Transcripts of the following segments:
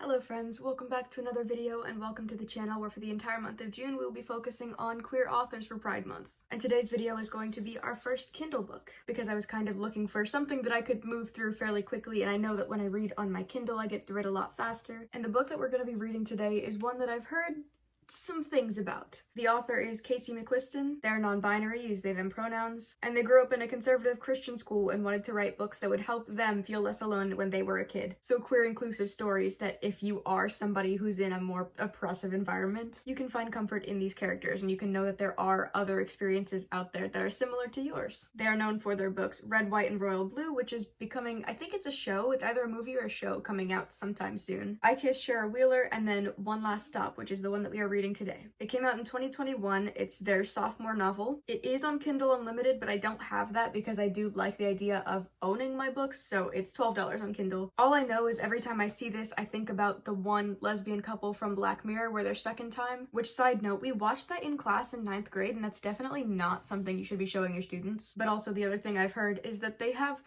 Hello friends, welcome back to another video and welcome to the channel where for the entire month of June we will be focusing on queer authors for Pride Month. And today's video is going to be our first Kindle book because I was kind of looking for something that I could move through fairly quickly, and I know that when I read on my Kindle I get through it a lot faster. And the book that we're going to be reading today is one that I've heard some things about. The author is Casey McQuiston. They're non-binary, use they them pronouns, and they grew up in a conservative Christian school and wanted to write books that would help them feel less alone when they were a kid. So queer inclusive stories that if you are somebody who's in a more oppressive environment, you can find comfort in these characters and you can know that there are other experiences out there that are similar to yours. They are known for their books Red, White, and Royal Blue, which is becoming, I think it's a show, it's either a movie or a show coming out sometime soon. I Kissed Shara Wheeler, and then One Last Stop, which is the one that we are reading today. It came out in 2021. It's their sophomore novel. It is on Kindle Unlimited, but I don't have that because I do like the idea of owning my books, so it's $12 on Kindle. All I know is every time I see this, I think about the one lesbian couple from Black Mirror where they're stuck in time, which, side note, we watched that in class in 9th grade, and that's definitely not something you should be showing your students. But also the other thing I've heard is that they have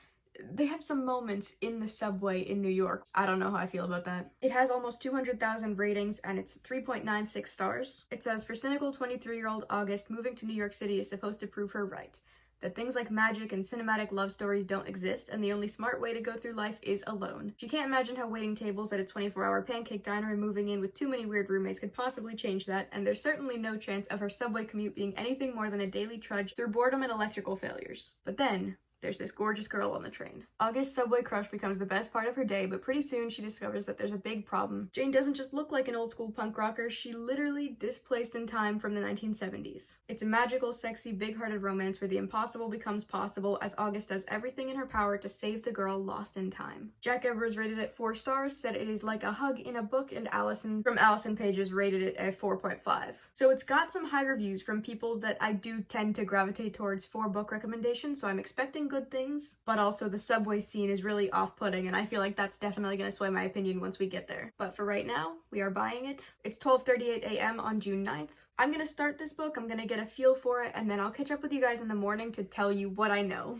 some moments in the subway in New York. I don't know how I feel about that. It has almost 200,000 ratings and it's 3.96 stars. It says, for cynical 23-year-old August, moving to New York City is supposed to prove her right. That things like magic and cinematic love stories don't exist, and the only smart way to go through life is alone. She can't imagine how waiting tables at a 24-hour pancake diner and moving in with too many weird roommates could possibly change that, and there's certainly no chance of her subway commute being anything more than a daily trudge through boredom and electrical failures. But then, there's this gorgeous girl on the train. August's subway crush becomes the best part of her day, but pretty soon she discovers that there's a big problem. Jane doesn't just look like an old school punk rocker, she literally displaced in time from the 1970s. It's a magical, sexy, big-hearted romance where the impossible becomes possible as August does everything in her power to save the girl lost in time. Jack Edwards rated it 4 stars, said it is like a hug in a book, and Allison from Allison Pages rated it a 4.5. So it's got some high reviews from people that I do tend to gravitate towards for book recommendations, so I'm expecting good things, but also the subway scene is really off-putting, and I feel like that's definitely going to sway my opinion once we get there. But for right now, we are buying it. It's 12:38 a.m. on June 9th. I'm going to start this book, I'm going to get a feel for it, and then I'll catch up with you guys in the morning to tell you what I know.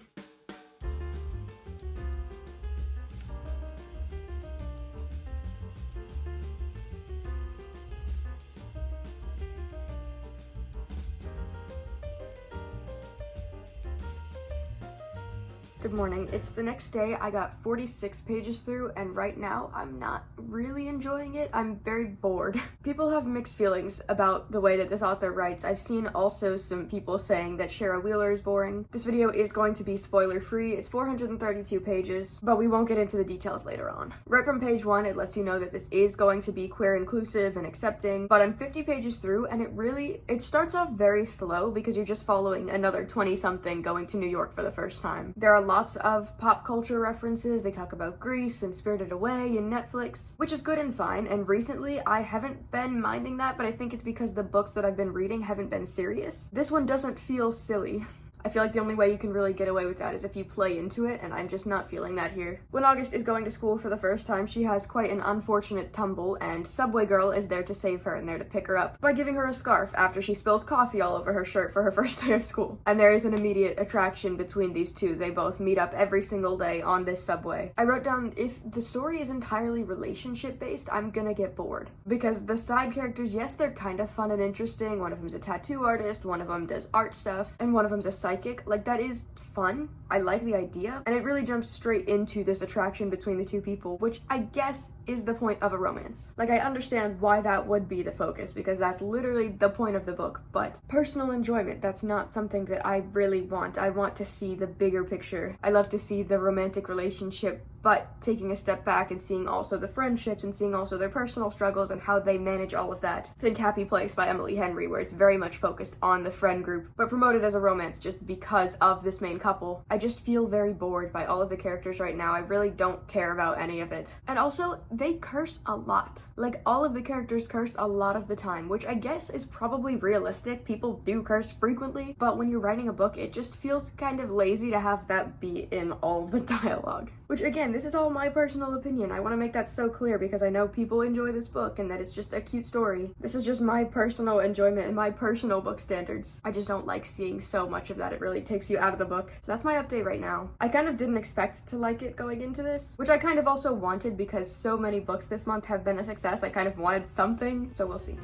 Good morning. It's the next day. I got 46 pages through, and right now I'm not really enjoying it. I'm very bored. People have mixed feelings about the way that this author writes. I've seen also some people saying that Shara Wheeler is boring. This video is going to be spoiler free. It's 432 pages, but we won't get into the details later on. Right from page 1, it lets you know that this is going to be queer inclusive and accepting, but I'm 50 pages through and it starts off very slow because you're just following another 20-something going to New York for the first time. There are lots of pop culture references. They talk about Grease and Spirited Away and Netflix, which is good and fine, and recently I haven't been minding that, but I think it's because the books that I've been reading haven't been serious. This one doesn't feel silly. I feel like the only way you can really get away with that is if you play into it, and I'm just not feeling that here. When August is going to school for the first time, she has quite an unfortunate tumble, and Subway Girl is there to save her and there to pick her up by giving her a scarf after she spills coffee all over her shirt for her first day of school. And there is an immediate attraction between these two. They both meet up every single day on this subway. I wrote down, if the story is entirely relationship based, I'm gonna get bored. Because the side characters, yes, they're kind of fun and interesting. One of them's a tattoo artist, one of them does art stuff, and one of them's a psychic. Like, that is fun. I like the idea, and it really jumps straight into this attraction between the two people, which I guess is the point of a romance. Like, I understand why that would be the focus, because that's literally the point of the book, but personal enjoyment, that's not something that I really want. I want to see the bigger picture. I love to see the romantic relationship, but taking a step back and seeing also the friendships and seeing also their personal struggles and how they manage all of that. Think Happy Place by Emily Henry, where it's very much focused on the friend group, but promoted as a romance just because of this main couple. I just feel very bored by all of the characters right now. I really don't care about any of it. And also, they curse a lot. Like, all of the characters curse a lot of the time, which I guess is probably realistic. People do curse frequently, but when you're writing a book, it just feels kind of lazy to have that be in all of the dialogue. Which again, this is all my personal opinion. I want to make that so clear because I know people enjoy this book and that it's just a cute story. This is just my personal enjoyment and my personal book standards. I just don't like seeing so much of that. It really takes you out of the book. So that's my update right now. I kind of didn't expect to like it going into this, which I kind of also wanted because so many books this month have been a success. I kind of wanted something, so we'll see.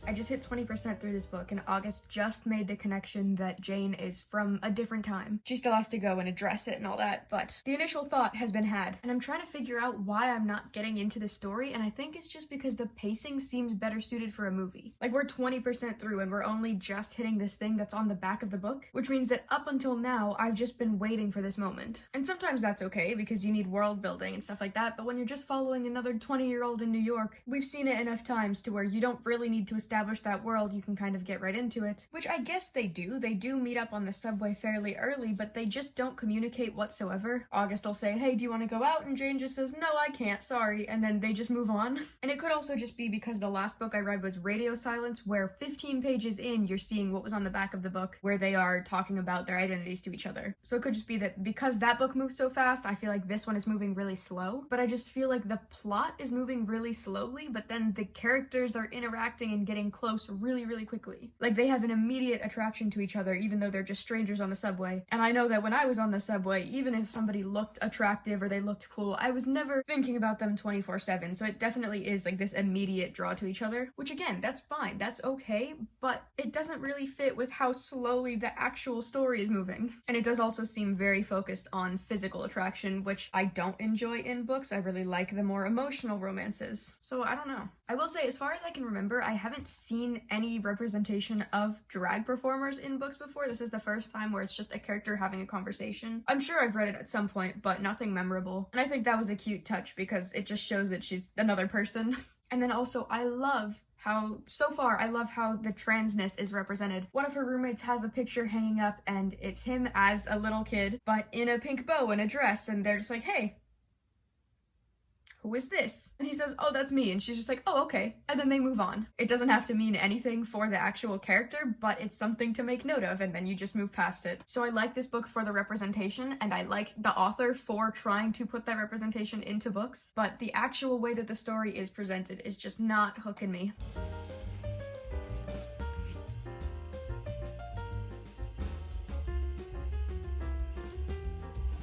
I just hit 20% through this book, and August just made the connection that Jane is from a different time. She still has to go and address it and all that, but the initial thought has been had, and I'm trying to figure out why I'm not getting into the story, and I think it's just because the pacing seems better suited for a movie. Like, we're 20% through, and we're only just hitting this thing that's on the back of the book, which means that up until now, I've just been waiting for this moment. And sometimes that's okay, because you need world building and stuff like that, but when you're just following another 20-year-old in New York, we've seen it enough times to where you don't really need to establish that world, you can kind of get right into it. Which I guess they do. They do meet up on the subway fairly early, but they just don't communicate whatsoever. August will say, hey, do you want to go out? And Jane just says, no, I can't, sorry. And then they just move on. And it could also just be because the last book I read was Radio Silence, where 15 pages in, you're seeing what was on the back of the book, where they are talking about their identities to each other. So it could just be that because that book moved so fast, I feel like this one is moving really slow. But I just feel like the plot is moving really slowly, but then the characters are interacting and getting close really, really quickly. Like, they have an immediate attraction to each other, even though they're just strangers on the subway. And I know that when I was on the subway, even if somebody looked attractive or they looked cool, I was never thinking about them 24/7. So it definitely is like this immediate draw to each other, which again, that's fine, that's okay, but it doesn't really fit with how slowly the actual story is moving. And it does also seem very focused on physical attraction, which I don't enjoy in books. I really like the more emotional romances. So I don't know. I will say, as far as I can remember, I haven't seen any representation of drag performers in books before. This is the first time where it's just a character having a conversation. I'm sure I've read it at some point, but nothing memorable. And I think that was a cute touch because it just shows that she's another person. And then also, I love how the transness is represented. One of her roommates has a picture hanging up and it's him as a little kid, but in a pink bow and a dress, and they're just like, hey, who is this? And he says, oh, that's me. And she's just like, oh, okay. And then they move on. It doesn't have to mean anything for the actual character, but it's something to make note of, and then you just move past it. So I like this book for the representation, and I like the author for trying to put that representation into books, but the actual way that the story is presented is just not hooking me.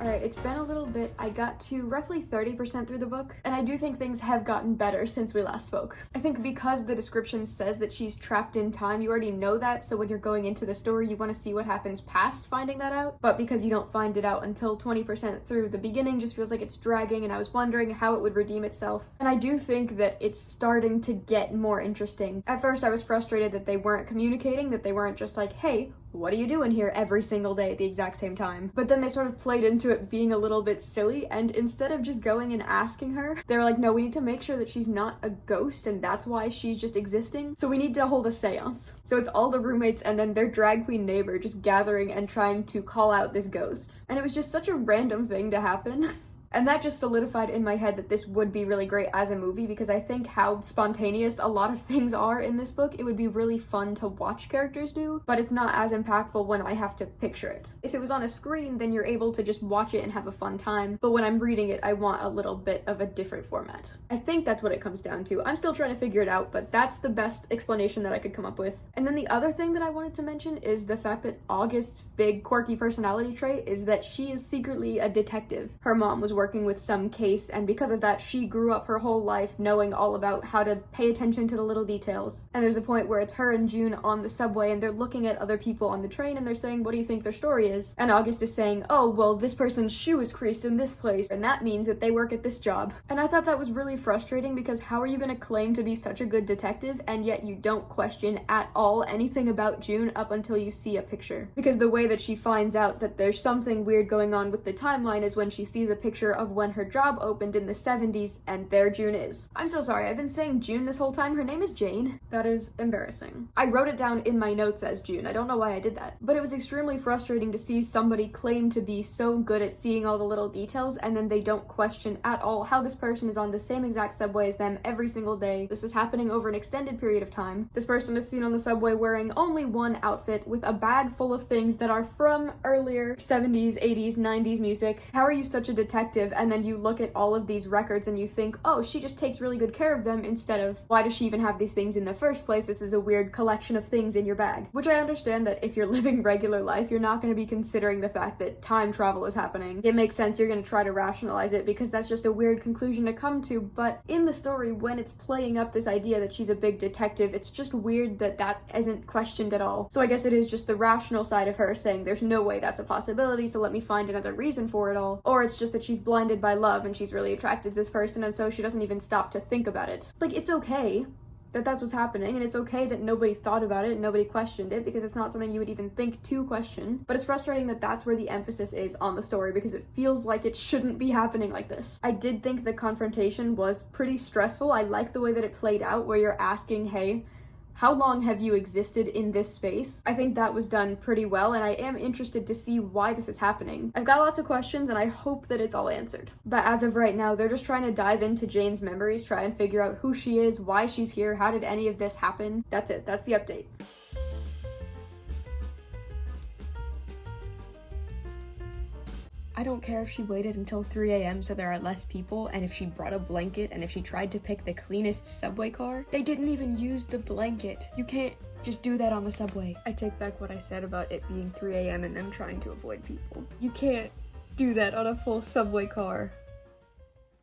Alright, it's been a little bit. I got to roughly 30% through the book, and I do think things have gotten better since we last spoke. I think because the description says that she's trapped in time, you already know that, so when you're going into the story, you want to see what happens past finding that out. But because you don't find it out until 20% through, the beginning just feels like it's dragging, and I was wondering how it would redeem itself. And I do think that it's starting to get more interesting. At first, I was frustrated that they weren't communicating, that they weren't just like, hey, what are you doing here every single day at the exact same time? But then they sort of played into it being a little bit silly, and instead of just going and asking her, they were like, no, we need to make sure that she's not a ghost, and that's why she's just existing. So we need to hold a seance. So it's all the roommates and then their drag queen neighbor just gathering and trying to call out this ghost. And it was just such a random thing to happen. And that just solidified in my head that this would be really great as a movie, because I think how spontaneous a lot of things are in this book, it would be really fun to watch characters do, but it's not as impactful when I have to picture it. If it was on a screen, then you're able to just watch it and have a fun time, but when I'm reading it, I want a little bit of a different format. I think that's what it comes down to. I'm still trying to figure it out, but that's the best explanation that I could come up with. And then the other thing that I wanted to mention is the fact that August's big quirky personality trait is that she is secretly a detective. Her mom was working with some case, and because of that, she grew up her whole life knowing all about how to pay attention to the little details. And there's a point where it's her and June on the subway, and they're looking at other people on the train, and they're saying, what do you think their story is? And August is saying, oh, well, this person's shoe is creased in this place, and that means that they work at this job. And I thought that was really frustrating, because how are you going to claim to be such a good detective, and yet you don't question at all anything about June up until you see a picture? Because the way that she finds out that there's something weird going on with the timeline is when she sees a picture of when her job opened in the 70s, and there June is. I'm so sorry, I've been saying June this whole time. Her name is Jane. That is embarrassing. I wrote it down in my notes as June. I don't know why I did that. But it was extremely frustrating to see somebody claim to be so good at seeing all the little details, and then they don't question at all how this person is on the same exact subway as them every single day. This is happening over an extended period of time. This person is seen on the subway wearing only one outfit with a bag full of things that are from earlier 70s, 80s, 90s music. How are you such a detective and then you look at all of these records and you think, oh, she just takes really good care of them, instead of, why does she even have these things in the first place? This is a weird collection of things in your bag. Which I understand that if you're living regular life, you're not going to be considering the fact that time travel is happening. It makes sense, you're going to try to rationalize it because that's just a weird conclusion to come to, but in the story, when it's playing up this idea that she's a big detective, it's just weird that that isn't questioned at all. So I guess it is just the rational side of her saying there's no way that's a possibility, so let me find another reason for it all. Or it's just that she's blinded by love and she's really attracted to this person, and so she doesn't even stop to think about it. Like, it's okay that that's what's happening, and it's okay that nobody thought about it and nobody questioned it, because it's not something you would even think to question. But it's frustrating that that's where the emphasis is on the story, because it feels like it shouldn't be happening like this. I did think the confrontation was pretty stressful. I like the way that it played out, where you're asking, hey, how long have you existed in this space? I think that was done pretty well, and I am interested to see why this is happening. I've got lots of questions, and I hope that it's all answered. But as of right now, they're just trying to dive into Jane's memories, try and figure out who she is, why she's here, how did any of this happen. That's it. That's the update. I don't care if she waited until 3 a.m. so there are less people, and if she brought a blanket, and if she tried to pick the cleanest subway car. They didn't even use the blanket. You can't just do that on the subway. I take back what I said about it being 3 a.m. and them trying to avoid people. You can't do that on a full subway car.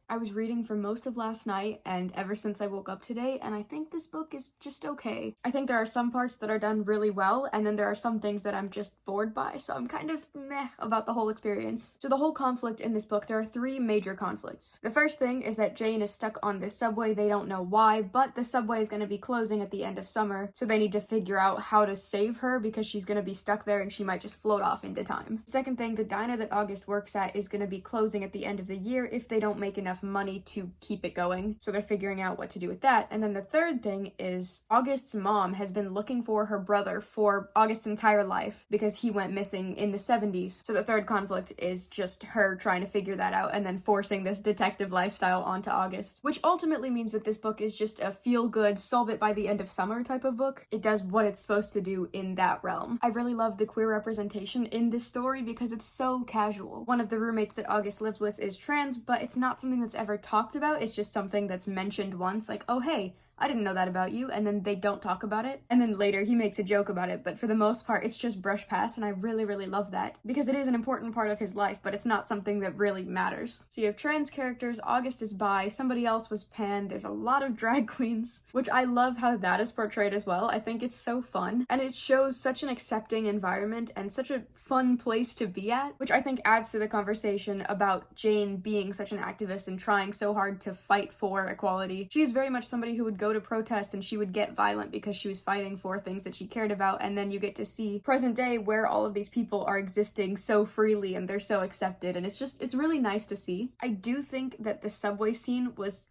I was reading for most of last night and ever since I woke up today, and I think this book is just okay. I think there are some parts that are done really well, and then there are some things that I'm just bored by, so I'm kind of meh about the whole experience. So the whole conflict in this book, there are 3 major conflicts. The first thing is that Jane is stuck on this subway. They don't know why, but the subway is going to be closing at the end of summer, so they need to figure out how to save her because she's going to be stuck there and she might just float off into time. The second thing, the diner that August works at is going to be closing at the end of the year if they don't make enough money to keep it going, so they're figuring out what to do with that. And then the third thing is August's mom has been looking for her brother for August's entire life because he went missing in the 70s. So the third conflict is just her trying to figure that out and then forcing this detective lifestyle onto August, which ultimately means that this book is just a feel-good, solve it by the end of summer type of book. It does what it's supposed to do in that realm. I really love the queer representation in this story because it's so casual. One of the roommates that August lives with is trans, but it's not something that's ever talked about. It's just something that's mentioned once, like, oh hey, I didn't know that about you, and then they don't talk about it, and then later he makes a joke about it, but for the most part it's just brushed past, and I really, really love that, because it is an important part of his life, but it's not something that really matters. So you have trans characters, August is bi, somebody else was pan, there's a lot of drag queens, which I love how that is portrayed as well. I think it's so fun, and it shows such an accepting environment and such a fun place to be at, which I think adds to the conversation about Jane being such an activist and trying so hard to fight for equality. She is very much somebody who would go to protest and she would get violent because she was fighting for things that she cared about, and then you get to see present day where all of these people are existing so freely and they're so accepted, and it's really nice to see. I do think that the subway scene was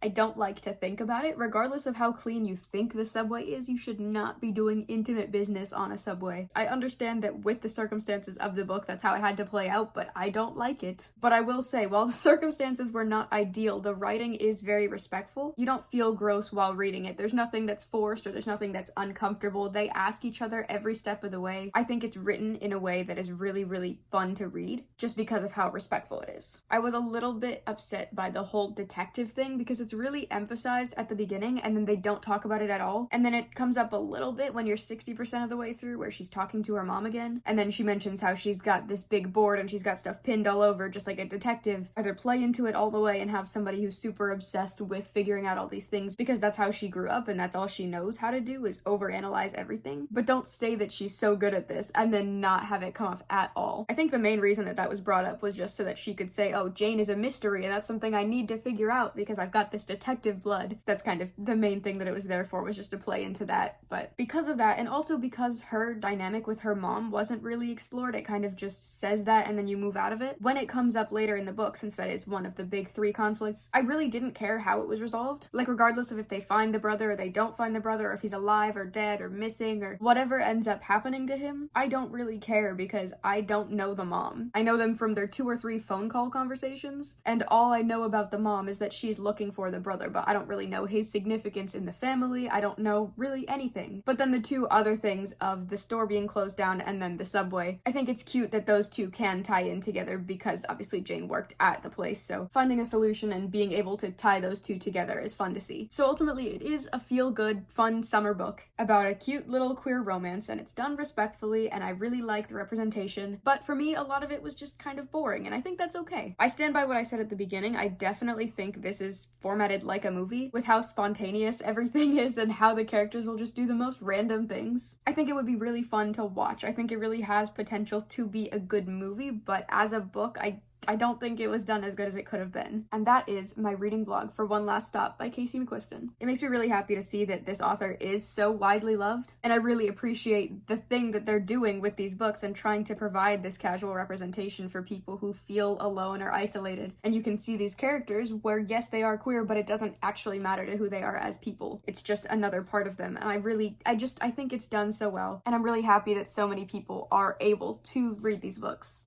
I don't like to think about it. Regardless of how clean you think the subway is, you should not be doing intimate business on a subway. I understand that with the circumstances of the book, that's how it had to play out, but I don't like it. But I will say, while the circumstances were not ideal, the writing is very respectful. You don't feel gross while reading it. There's nothing that's forced or there's nothing that's uncomfortable. They ask each other every step of the way. I think it's written in a way that is really, really fun to read, just because of how respectful it is. I was a little bit upset by the whole detective thing because it's really emphasized at the beginning and then they don't talk about it at all, and then it comes up a little bit when you're 60% of the way through where she's talking to her mom again, and then she mentions how she's got this big board and she's got stuff pinned all over just like a detective. Either play into it all the way and have somebody who's super obsessed with figuring out all these things because that's how she grew up and that's all she knows how to do is overanalyze everything, but don't say that she's so good at this and then not have it come off at all. I think the main reason that that was brought up was just so that she could say, oh, Jane is a mystery and that's something I need to figure out because I've got this detective blood. That's kind of the main thing that it was there for, was just to play into that. But because of that, and also because her dynamic with her mom wasn't really explored, it kind of just says that and then you move out of it. When it comes up later in the book, since that is one of the big 3 conflicts, I really didn't care how it was resolved. Like, regardless of if they find the brother or they don't find the brother, or if he's alive or dead or missing or whatever ends up happening to him, I don't really care because I don't know the mom. I know them from their 2 or 3 phone call conversations, and all I know about the mom is that she's looking for the brother, but I don't really know his significance in the family. I don't know really anything. But then the 2 other things of the store being closed down and then the subway, I think it's cute that those 2 can tie in together because obviously Jane worked at the place, so finding a solution and being able to tie those 2 together is fun to see. So ultimately it is a feel-good, fun summer book about a cute little queer romance, and it's done respectfully, and I really like the representation, but for me a lot of it was just kind of boring, and I think that's okay. I stand by what I said at the beginning. I definitely think this is formatted like a movie, with how spontaneous everything is and how the characters will just do the most random things. I think it would be really fun to watch. I think it really has potential to be a good movie, but as a book, I don't think it was done as good as it could have been. And that is my reading vlog for One Last Stop by mcquiston. It makes me really happy to see that this author is so widely loved, and I really appreciate the thing that they're doing with these books and trying to provide this casual representation for people who feel alone or isolated. And you can see these characters where, yes, they are queer, but it doesn't actually matter to who they are as people. It's just another part of them. And I think it's done so well. And I'm really happy that so many people are able to read these books.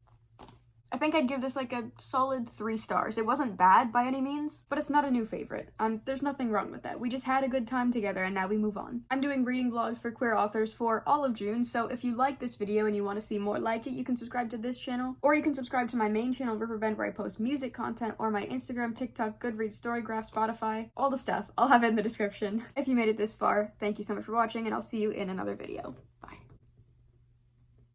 I think I'd give this like a solid 3 stars. It wasn't bad by any means, but it's not a new favorite. There's nothing wrong with that. We just had a good time together and now we move on. I'm doing reading vlogs for queer authors for all of June, so if you like this video and you want to see more like it, you can subscribe to this channel, or you can subscribe to my main channel, Riverbend, where I post music content, or my Instagram, TikTok, Goodreads, Storygraph, Spotify, all the stuff. I'll have it in the description. If you made it this far, thank you so much for watching, and I'll see you in another video. Bye.